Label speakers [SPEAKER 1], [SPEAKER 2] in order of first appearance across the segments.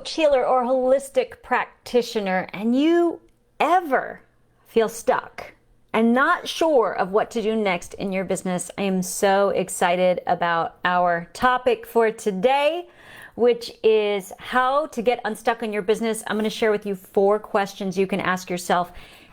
[SPEAKER 1] coach, healer, or holistic practitioner, and you ever feel stuck and not sure of what to do next in your business, I am so excited about our topic for today, which is how to get unstuck in your business. I'm going to share with you 4 questions you can ask yourself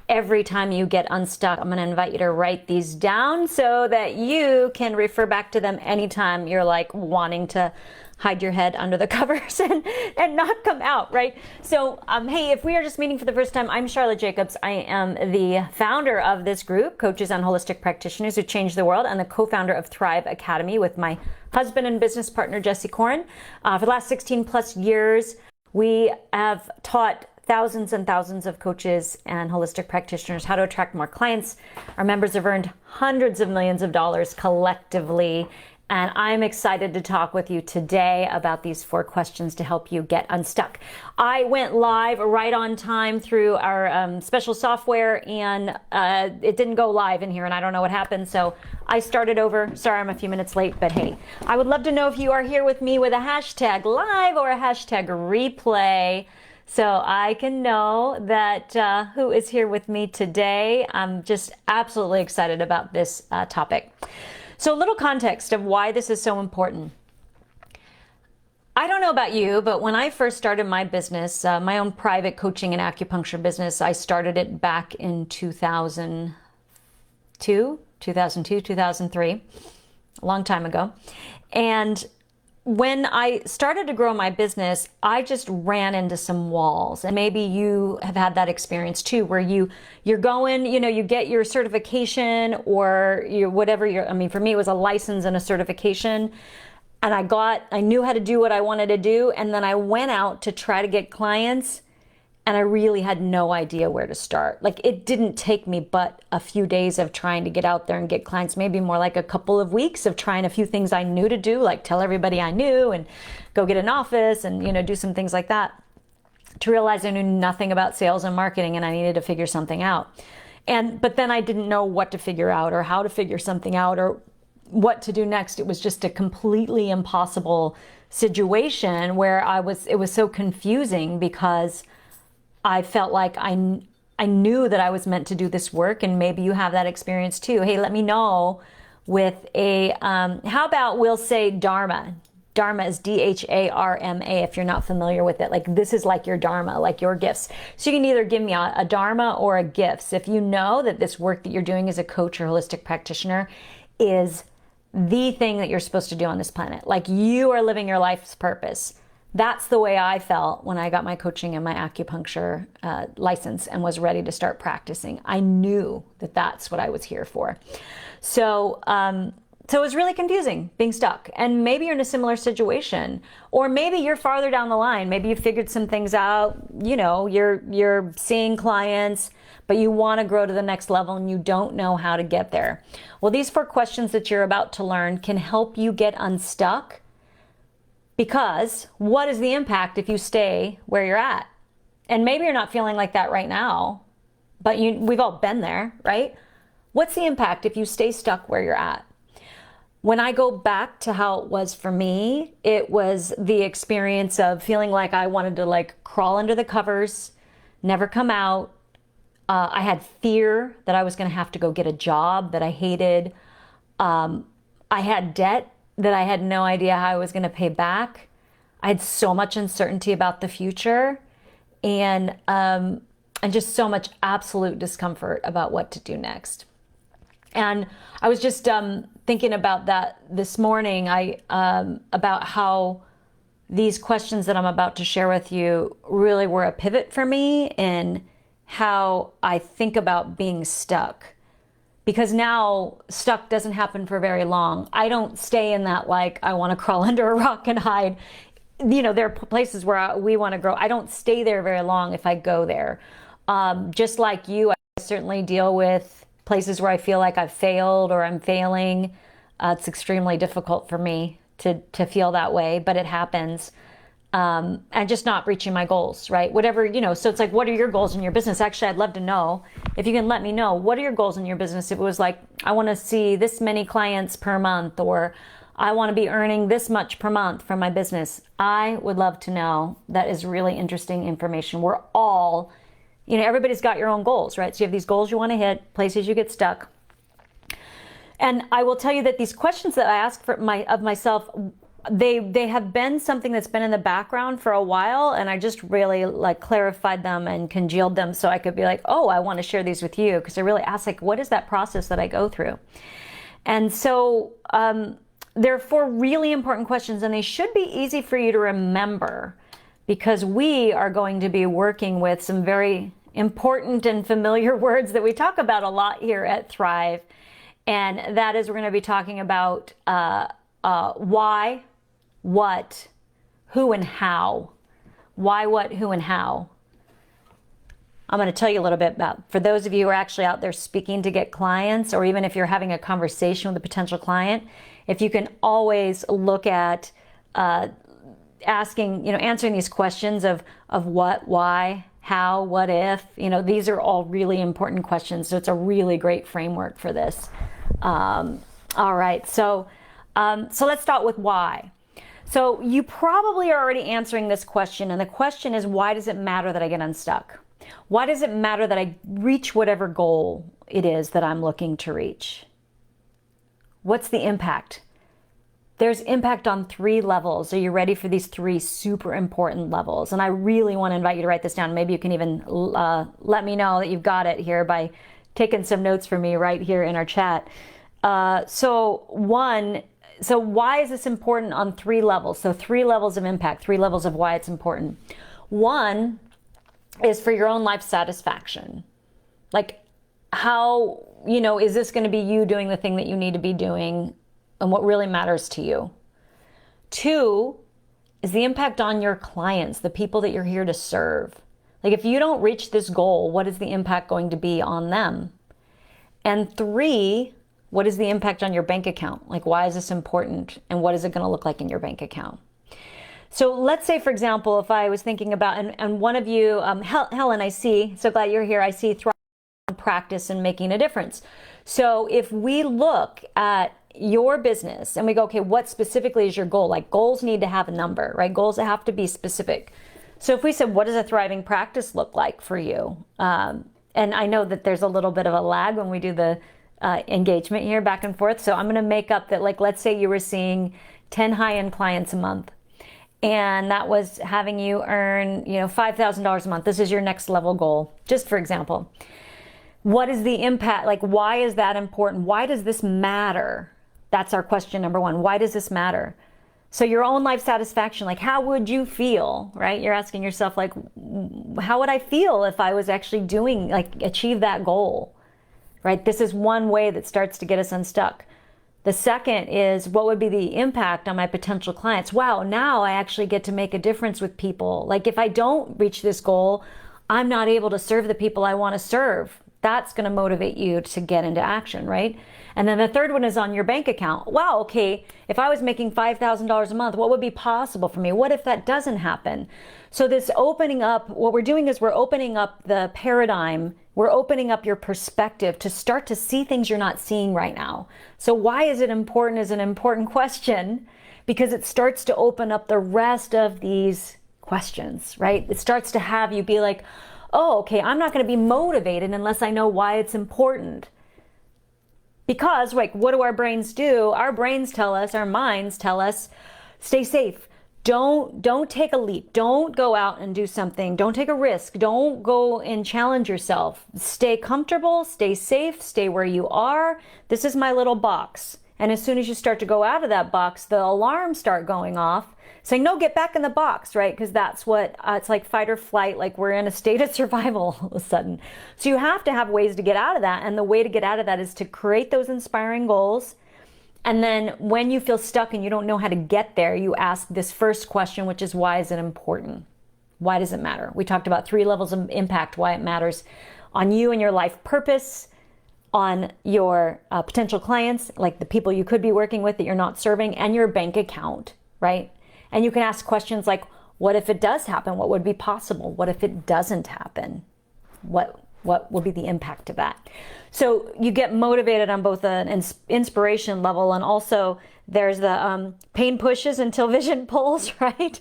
[SPEAKER 1] every time you get unstuck. I'm going to invite you to write these down so that you can refer back to them anytime you're like wanting to hide your head under the covers and not come out, right? So, hey, if we are just meeting for the first time, I'm Charlotte Jacobs. I am the founder of this group, Coaches and Holistic Practitioners Who Change the World, and the co-founder of Thrive Academy with my husband and business partner, Jesse Corin. For the last 16 plus years, we have taught thousands and thousands of coaches and holistic practitioners how to attract more clients. Our members have earned hundreds of millions of dollars collectively. And I'm excited to talk with you today about these 4 questions to help you get unstuck. I went live right on time through our special software, and it didn't go live in here, and I don't know what happened. So I started over. Sorry, I'm a few minutes late, but hey, I would love to know if you are here with me with a hashtag live or a hashtag replay, so I can know that who is here with me today. I'm just absolutely excited about this topic. So a little context of why this is so important. I don't know about you, but when I first started my business, my own private coaching and acupuncture business, I started it back in 2002, 2003, a long time ago. And when I started to grow my business, I just ran into some walls. And maybe you have had that experience too, where you're going, you get your certification or for me, it was a license and a certification. And I knew how to do what I wanted to do. And then I went out to try to get clients, and I really had no idea where to start. Like, it didn't take me but a few days of trying to get out there and get clients, maybe more like a couple of weeks of trying a few things I knew to do, like tell everybody I knew and go get an office and, do some things like that, to realize I knew nothing about sales and marketing and I needed to figure something out. But then I didn't know what to figure out or how to figure something out or what to do next. It was just a completely impossible situation where it was so confusing because I felt like I knew that I was meant to do this work, and maybe you have that experience too. Hey, let me know with how about we'll say Dharma. Dharma is D-H-A-R-M-A if you're not familiar with it. Like, this is like your Dharma, like your gifts. So you can either give me a Dharma or a gifts. If you know that this work that you're doing as a coach or holistic practitioner is the thing that you're supposed to do on this planet, like you are living your life's purpose. That's the way I felt when I got my coaching and my acupuncture license and was ready to start practicing. I knew that that's what I was here for. So it was really confusing being stuck. And maybe you're in a similar situation, or maybe you're farther down the line. Maybe you figured some things out. You're seeing clients, but you want to grow to the next level and you don't know how to get there. Well, these 4 questions that you're about to learn can help you get unstuck. Because what is the impact if you stay where you're at? And maybe you're not feeling like that right now, but we've all been there, right? What's the impact if you stay stuck where you're at? When I go back to how it was for me, it was the experience of feeling like I wanted to crawl under the covers, never come out. I had fear that I was going to have to go get a job that I hated. I had debt that I had no idea how I was going to pay back. I had so much uncertainty about the future and just so much absolute discomfort about what to do next. And I was just thinking about that this morning, about how these questions that I'm about to share with you really were a pivot for me in how I think about being stuck. Because now stuck doesn't happen for very long. I don't stay in that I want to crawl under a rock and hide. There are places where we want to grow. I don't stay there very long if I go there. Just like you, I certainly deal with places where I feel like I've failed or I'm failing. It's extremely difficult for me to feel that way, but it happens. And just not reaching my goals, right? Whatever, so it's like, what are your goals in your business? Actually, I'd love to know if you can let me know, what are your goals in your business? If it was like, I want to see this many clients per month, or I want to be earning this much per month from my business. I would love to know. That is really interesting information. We're all, everybody's got your own goals, right? So you have these goals you want to hit, places you get stuck. And I will tell you that these questions that I ask of myself, they have been something that's been in the background for a while, and I just really clarified them and congealed them so I could be like, oh, I want to share these with you, because I really asked what is that process that I go through? And so there are 4 really important questions, and they should be easy for you to remember, because we are going to be working with some very important and familiar words that we talk about a lot here at Thrive. And that is, we're going to be talking about why, what, who, and how. Why, what, who, and how. I'm going to tell you a little bit about, for those of you who are actually out there speaking to get clients, or even if you're having a conversation with a potential client, if you can always look at answering these questions of what, why, how, what if, these are all really important questions. So it's a really great framework for this. All right. So let's start with why. So you probably are already answering this question. And the question is, why does it matter that I get unstuck? Why does it matter that I reach whatever goal it is that I'm looking to reach? What's the impact? There's impact on 3 levels. Are you ready for these 3 super important levels? And I really want to invite you to write this down. Maybe you can even let me know that you've got it here by taking some notes for me right here in our chat. So why is this important on 3 levels? So 3 levels of impact, 3 levels of why it's important. 1 is for your own life satisfaction. How, is this going to be you doing the thing that you need to be doing and what really matters to you? 2 is the impact on your clients, the people that you're here to serve. If you don't reach this goal, what is the impact going to be on them? And 3, what is the impact on your bank account? Why is this important? And what is it going to look like in your bank account? So let's say, for example, if I was thinking about, and one of you, Helen, I see, so glad you're here. I see Thrive practice and making a difference. So if we look at your business and we go, okay, what specifically is your goal? Goals need to have a number, right? Goals have to be specific. So if we said, what does a thriving practice look like for you? And I know that there's a little bit of a lag when we do the engagement here back and forth. So I'm going to make up that, let's say you were seeing 10 high-end clients a month, and that was having you earn, $5,000 a month. This is your next level goal, just for example. What is the impact? Why is that important? Why does this matter? That's our question number 1. Why does this matter? So your own life satisfaction, how would you feel, right? You're asking yourself, how would I feel if I was actually doing, achieve that goal, right? This is one way that starts to get us unstuck. The second is, what would be the impact on my potential clients? Wow, now I actually get to make a difference with people. If I don't reach this goal, I'm not able to serve the people I want to serve. That's going to motivate you to get into action, right? And then the third one is on your bank account. Wow, okay, if I was making $5,000 a month, what would be possible for me? What if that doesn't happen? So this opening up, what we're doing is we're opening up the paradigm. We're opening up your perspective to start to see things you're not seeing right now. So why is it important is an important question, because it starts to open up the rest of these questions, right? It starts to have you be like, oh, okay, I'm not going to be motivated unless I know why it's important. Because, what do our brains do? Our brains tell us, our minds tell us, stay safe. Don't take a leap. Don't go out and do something. Don't take a risk. Don't go and challenge yourself. Stay comfortable, stay safe, stay where you are. This is my little box. And as soon as you start to go out of that box, the alarms start going off saying, no, get back in the box, right? Because that's what, it's like fight or flight, we're in a state of survival all of a sudden. So you have to have ways to get out of that. And the way to get out of that is to create those inspiring goals. And then when you feel stuck and you don't know how to get there, you ask this first question, which is, why is it important? Why does it matter? We talked about 3 levels of impact, why it matters on you and your life purpose, on your potential clients, the people you could be working with that you're not serving, and your bank account, right? And you can ask questions like, what if it does happen? What would be possible? What if it doesn't happen? What will be the impact of that? So you get motivated on both an inspiration level and also There's the pain pushes until vision pulls, right?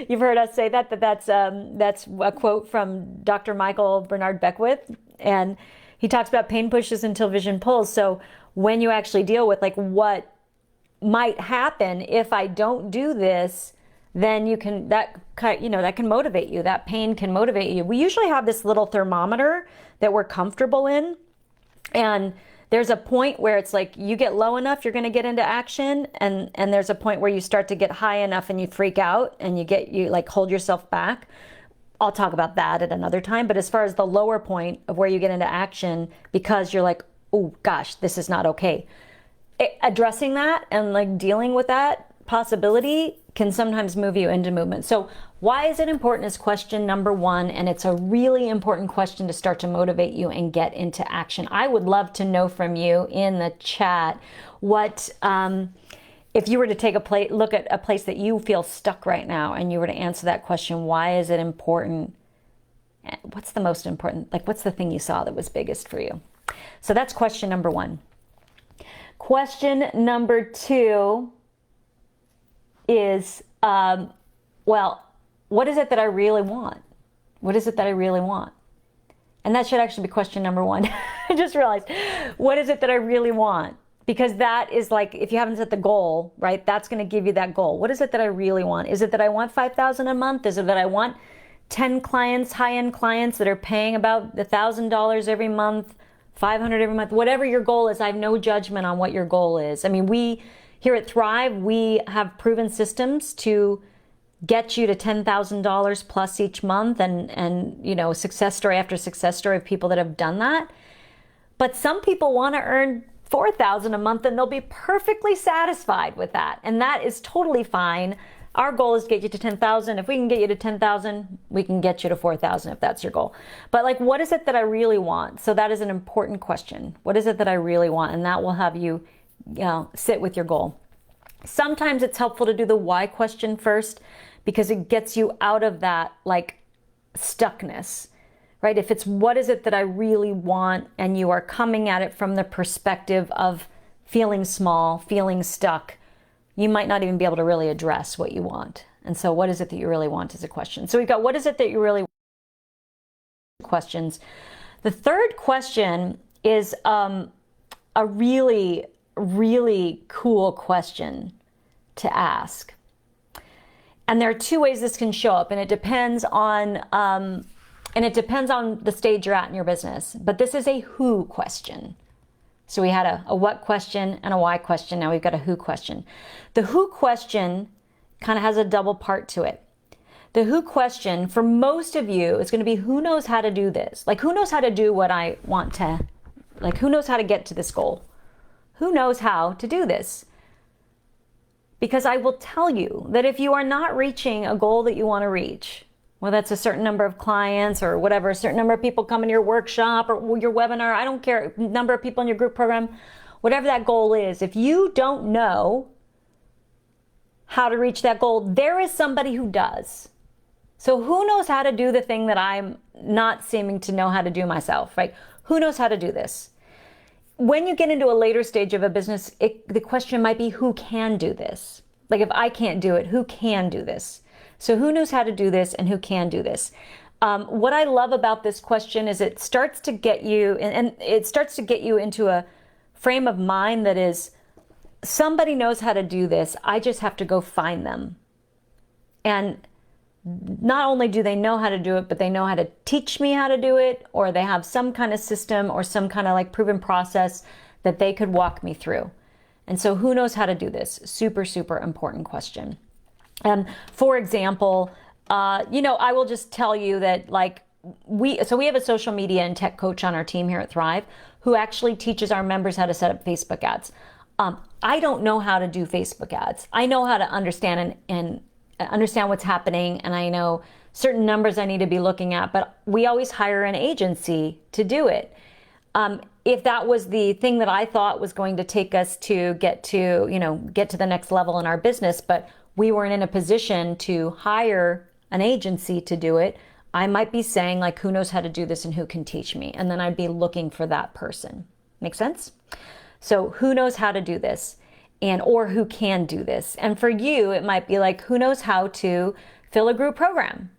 [SPEAKER 1] You've heard us say that, that's a quote from Dr. Michael Bernard Beckwith, and he talks about pain pushes until vision pulls. So when you actually deal with like what might happen if I don't do this, then that can motivate you. That pain can motivate you. We usually have this little thermometer that we're comfortable in, and there's a point where it's like you get low enough, you're going to get into action, and there's a point where you start to get high enough and you freak out and you like hold yourself back. I'll talk about that at another time. But as far as the lower point of where you get into action because you're like, oh gosh, this is not okay. Addressing that and like dealing with that possibility can sometimes move you into movement. So why is it important is question number one, and it's a really important question to start to motivate you and get into action. I would love to know from you in the chat what, if you were to take look at a place that you feel stuck right now and you were to answer that question, why is it important? What's the most important? Like, what's the thing you saw that was biggest for you? So that's question number one. Question number two is, well, what is it that I really want? What is it that I really want? And that should actually be question number one. I just realized, what is it that I really want? Because that is like, if you haven't set the goal, right, that's going to give you that goal. What is it that I really want? Is it that I want $5,000 a month? Is it that I want 10 clients, high-end clients that are paying about $1,000 every month, $500 every month? Whatever your goal is, I have no judgment on what your goal is. I mean, we here at Thrive, we have proven systems to get you to $10,000 plus each month, and success story after success story of people that have done that. But some people want to earn $4,000 a month, and they'll be perfectly satisfied with that, and that is totally fine. Our goal is to get you to 10,000. If we can get you to 10,000, we can get you to 4,000 if that's your goal. But like, what is it that I really want? So that is an important question. What is it that I really want? And that will have you, sit with your goal. Sometimes it's helpful to do the why question first because it gets you out of that like stuckness, right? If it's what is it that I really want and you are coming at it from the perspective of feeling small, feeling stuck, you might not even be able to really address what you want. And so what is it that you really want is a question. So we've got what is it that you really want? Questions. The third question is a really, really cool question to ask. And there are two ways this can show up, and it depends on the stage you're at in your business. But this is a who question. So we had a what question and a why question. Now we've got a who question. The who question kind of has a double part to it. The who question for most of you is going to be who knows how to do this? Like, who knows how to do what I want to, like, who knows how to get to this goal? Who knows how to do this? Because I will tell you that if you are not reaching a goal that you want to reach, whether that's a certain number of clients or whatever, a certain number of people come in your workshop or your webinar, I don't care, number of people in your group program, whatever that goal is, if you don't know how to reach that goal, there is somebody who does. So who knows how to do the thing that I'm not seeming to know how to do myself, right? Who knows how to do this? When you get into a later stage of a business, the question might be who can do this? Like, if I can't do it, who can do this? So who knows how to do this and who can do this? What I love about this question is it starts to get you, and it starts to get you into a frame of mind that is, somebody knows how to do this. I just have to go find them. And not only do they know how to do it, but they know how to teach me how to do it, or they have some kind of system or some kind of like proven process that they could walk me through. And so who knows how to do this? Super, super important question. For example, I will just tell you that like we have a social media and tech coach on our team here at Thrive who actually teaches our members how to set up Facebook ads. I don't know how to do Facebook ads. I know how to understand and understand what's happening, and I know certain numbers I need to be looking at, but we always hire an agency to do it. If that was the thing that I thought was going to take us to get to the next level in our business, but we weren't in a position to hire an agency to do it, I might be saying like, who knows how to do this and who can teach me? And then I'd be looking for that person. Make sense? So who knows how to do this? and or who can do this. And for you, it might be like, who knows how to fill a group program?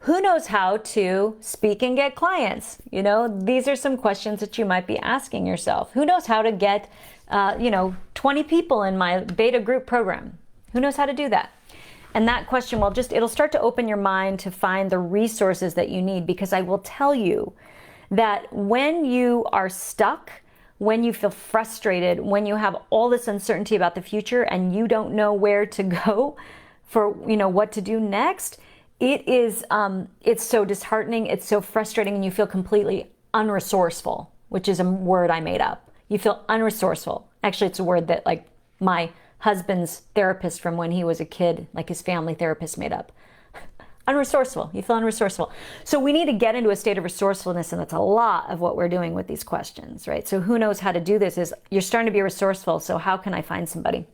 [SPEAKER 1] Who knows how to speak and get clients? You know, these are some questions that you might be asking yourself. Who knows how to get, 20 people in my beta group program? Who knows how to do that? And that question will it'll start to open your mind to find the resources that you need, because I will tell you that when you are stuck, when you feel frustrated, when you have all this uncertainty about the future and you don't know where to go for, what to do next, it's so disheartening, it's so frustrating, and you feel completely unresourceful, which is a word I made up. You feel unresourceful. Actually, it's a word that like my husband's therapist from when he was a kid, like his family therapist, made up. Unresourceful. You feel unresourceful. So we need to get into a state of resourcefulness, and that's a lot of what we're doing with these questions, right? So who knows how to do this is you're starting to be resourceful, so how can I find somebody?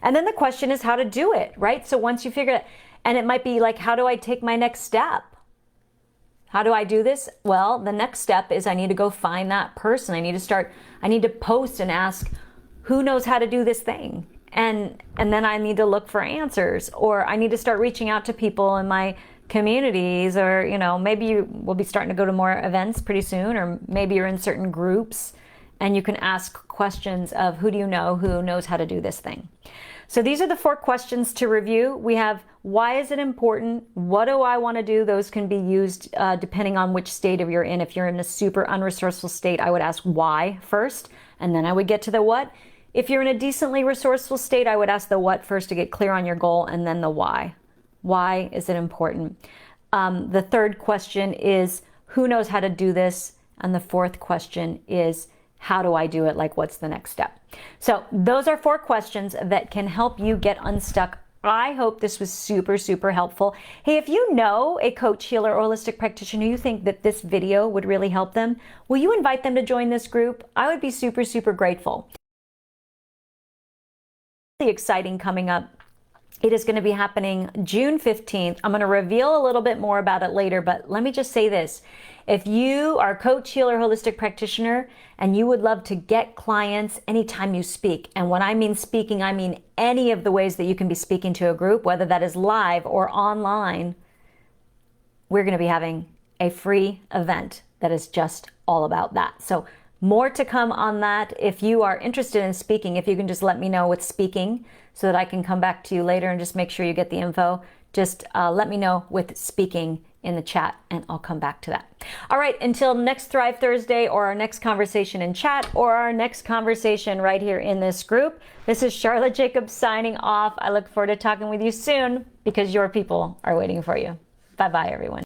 [SPEAKER 1] And then the question is how to do it, right? So once you figure it, and it might be like, how do I take my next step? How do I do this? Well, the next step is I need to go find that person. I need to post and ask, who knows how to do this thing? And then I need to look for answers, or I need to start reaching out to people in my communities, or, maybe you will be starting to go to more events pretty soon, or maybe you're in certain groups and you can ask questions of who do you know who knows how to do this thing. So these are the 4 questions to review. We have, why is it important? What do I want to do? Those can be used depending on which state you're in. If you're in a super unresourceful state, I would ask why first, and then I would get to the what. If you're in a decently resourceful state, I would ask the what first to get clear on your goal, and then the why. Why is it important? The 3rd question is, who knows how to do this? And the 4th question is, how do I do it? Like, what's the next step? So those are 4 questions that can help you get unstuck. I hope this was super, super helpful. Hey, if you know a coach, healer, or holistic practitioner, you think that this video would really help them, will you invite them to join this group? I would be super, super grateful. Exciting coming up. It is going to be happening June 15th. I'm going to reveal a little bit more about it later, but let me just say this. If you are a coach, healer, holistic practitioner, and you would love to get clients anytime you speak, and when I mean speaking, I mean any of the ways that you can be speaking to a group, whether that is live or online, we're going to be having a free event that is just all about that. So more to come on that. If you are interested in speaking, if you can just let me know with speaking so that I can come back to you later and just make sure you get the info. Just let me know with speaking in the chat and I'll come back to that. All right, until next Thrive Thursday, or our next conversation in chat, or our next conversation right here in this group, this is Charlotte Jacobs signing off. I look forward to talking with you soon, because your people are waiting for you. Bye-bye, everyone.